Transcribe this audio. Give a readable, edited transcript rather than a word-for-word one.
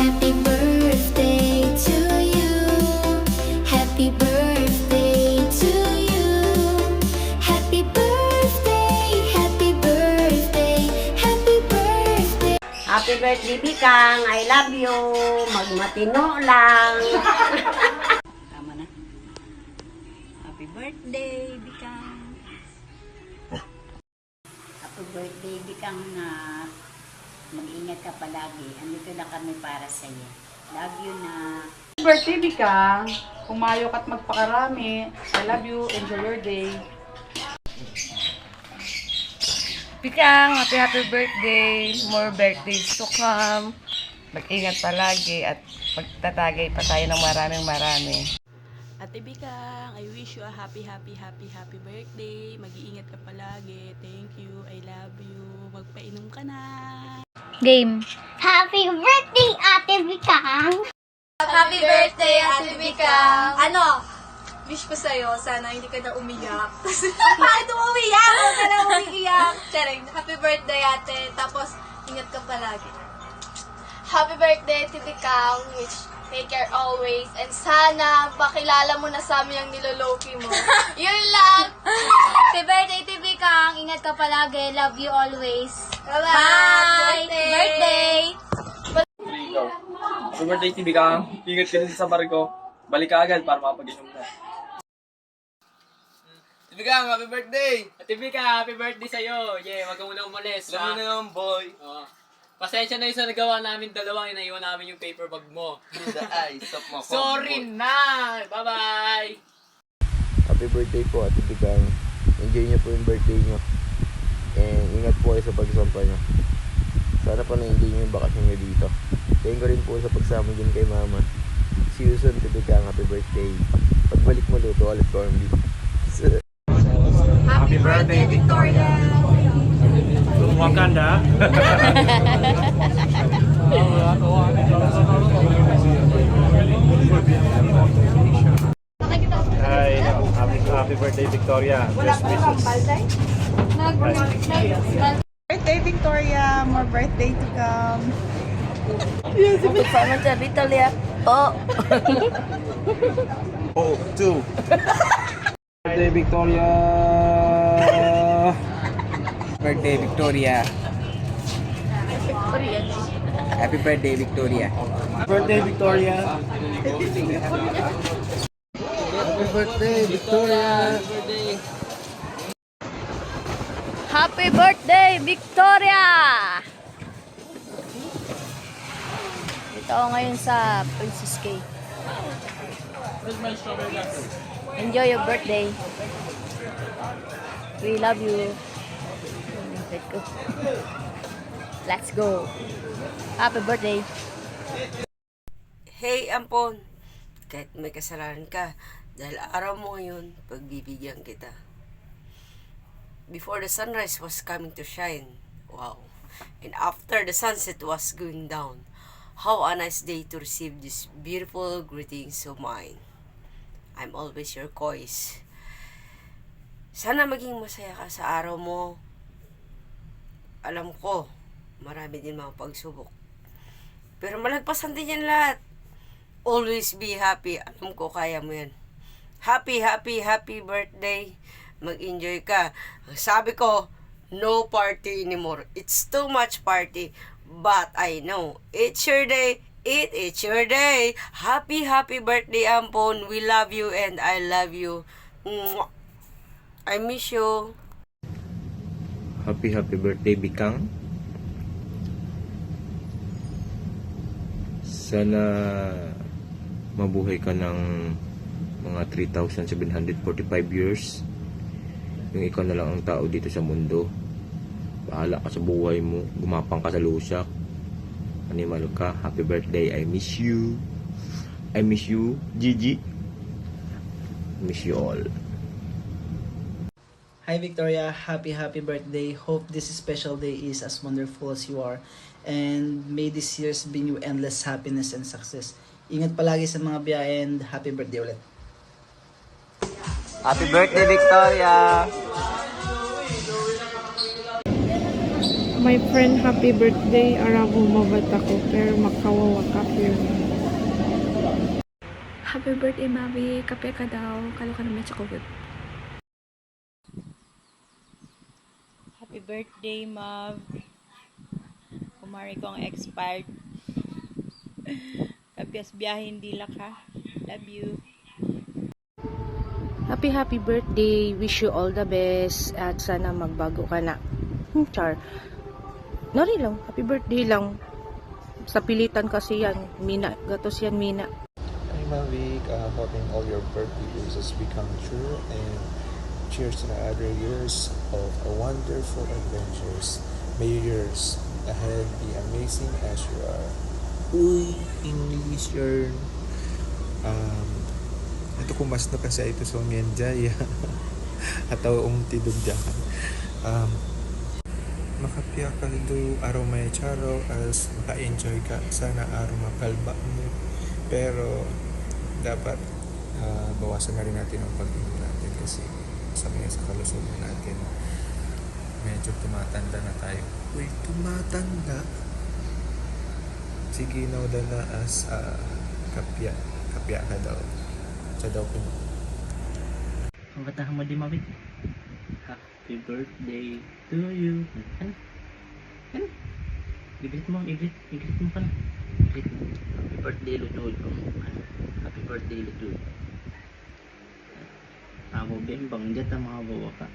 Happy birthday to you. Happy birthday to you. Happy birthday, happy birthday, happy birthday. Happy birthday, Bikang. I love you. Magmatino lang. Tama na. Happy birthday, Bikang. Happy birthday, Bikang, na mag-ingat ka palagi. Andito lang kami para sa'yo. Love you na. Happy birthday, Bikang. Pumayo ka't magpakarami. I love you. Enjoy your day. Bikang, happy birthday. More birthdays to come. Mag-ingat palagi at magtatagay pa tayo ng marami. Ate Bikang, I wish you a happy birthday. Mag-iingat ka palagi. Thank you. I love you. Magpainom ka na. Game. Happy birthday, Ate Bikang. Happy birthday, Ate Bikang! Ano? Wish ko sa'yo, sana hindi ka na umiyak. Bakit umiyak? Huwag ka na umiiyak. Charing, happy birthday, ate. Tapos, ingat ka palagi. Happy birthday, Ate Bikang. Which, take care always. And sana, pakilala mo na sa amin yung niloloki mo. Yun lang! Happy birthday, Ate Bikang. Ingat ka palagi. Love you always. Bye! Birthday! Happy birthday, Tibi Kang. Ingat ka din sa barko. Balik ka agad para makapag-inom na. Tibi Kang, happy birthday! Tibi ka, happy birthday sa'yo. Yeah, wag ka muna umalis. Alam mo na naman, boy. Pasensya na yung sa nagawa namin dalawang, inaiwan namin yung paper bag mo. Through the eyes of my Sorry na! Bye-bye! Happy birthday po, Ate Bikang. Enjoy niyo po yung birthday niyo. And ingat po kayo sa pagsampa niyo. Sana pa na-enjoy niyo yung bakasyon niyo dito. Thank you rin po sa pagsama din kay Mama. See you soon, Ate Bikang. Happy birthday. Pagbalik mo luto ulit corned beef. Happy birthday, Victoria! Wakanda. Hi, happy birthday, Victoria. Best wishes. Birthday, Victoria. More birthday to come. Sama sa Vitalia. Oh. Oh, two. Birthday, Victoria. Birthday, Victoria. Happy birthday, Victoria. Birthday, Victoria. Happy birthday, Victoria! Happy birthday, Victoria! Ito ako ngayon sa Princess Cake. Enjoy your birthday. We love you. Let's go. Happy birthday. Hey, Ampon. Kahit may kasalanan ka, dahil araw mo ngayon, pagbibigyan kita. Before the sunrise was coming to shine, wow. And after the sunset was going down, how a nice day to receive these beautiful greetings of mine. I'm always your Kois. Sana maging masaya ka sa araw mo. Alam ko, marami din mga pagsubok. Pero malagpasan din yan lahat. Always be happy. Alam ko, kaya mo yan. Happy birthday. Mag-enjoy ka. Ang sabi ko, no party anymore. It's too much party. But I know, it's your day. It's your day. Happy birthday, Ampon. We love you and I love you. Mwah. I miss you. Happy birthday, Bikang. Sana mabuhay ka ng mga 3,745 years. Yung ikaw na lang ang tao dito sa mundo. Bahala ka sa buhay mo. Gumapang ka sa lusak. Animal ka. Happy birthday. I miss you. I miss you, Gigi. Miss you all. Hi Victoria, happy birthday. Hope this special day is as wonderful as you are. And may this year's bring you endless happiness and success. Ingat palagi sa mga biyahe and happy birthday ulit. Happy birthday, Victoria! My friend, happy birthday. Arabo mabat ako, pero makawawa ka pero. Happy birthday, Mami. Kape ka daw. Kalo ka naman sa COVID. Happy birthday, Mav. Kumari ko ang expired. Kapias biyahe hindi ka. Love you. Happy birthday. Wish you all the best. At sana magbago ka na. Char. Nari lang. Happy birthday lang. Sa pilitan kasi yan. Mina. Gatos yan, Mina. Hi Mavic, hoping all your birthday wishes become true and cheers to the other years of a wonderful adventures. May years ahead be amazing as you are. Uy, English yarn. Ito kumas na kasi ito sa Mianjaya. Ataw tidog dyan. Makapya ka do araw may charo as maka-enjoy ka. Sana araw mapalba mo. Pero dapat bawasan na rin natin ang pag-inom natin kasi sabi nga sa kalusugan natin medyo tumatanda na tayo. Uy, tumatanda? Sige, now na as kapya ka daw. Sa daw po. Ang katahan mo di Mavik. Happy birthday to you. Ano? Iglit mo ka na. Happy birthday, Lutol. Happy birthday, Lutol. Amo bimbang dyan ang mga bawa ka.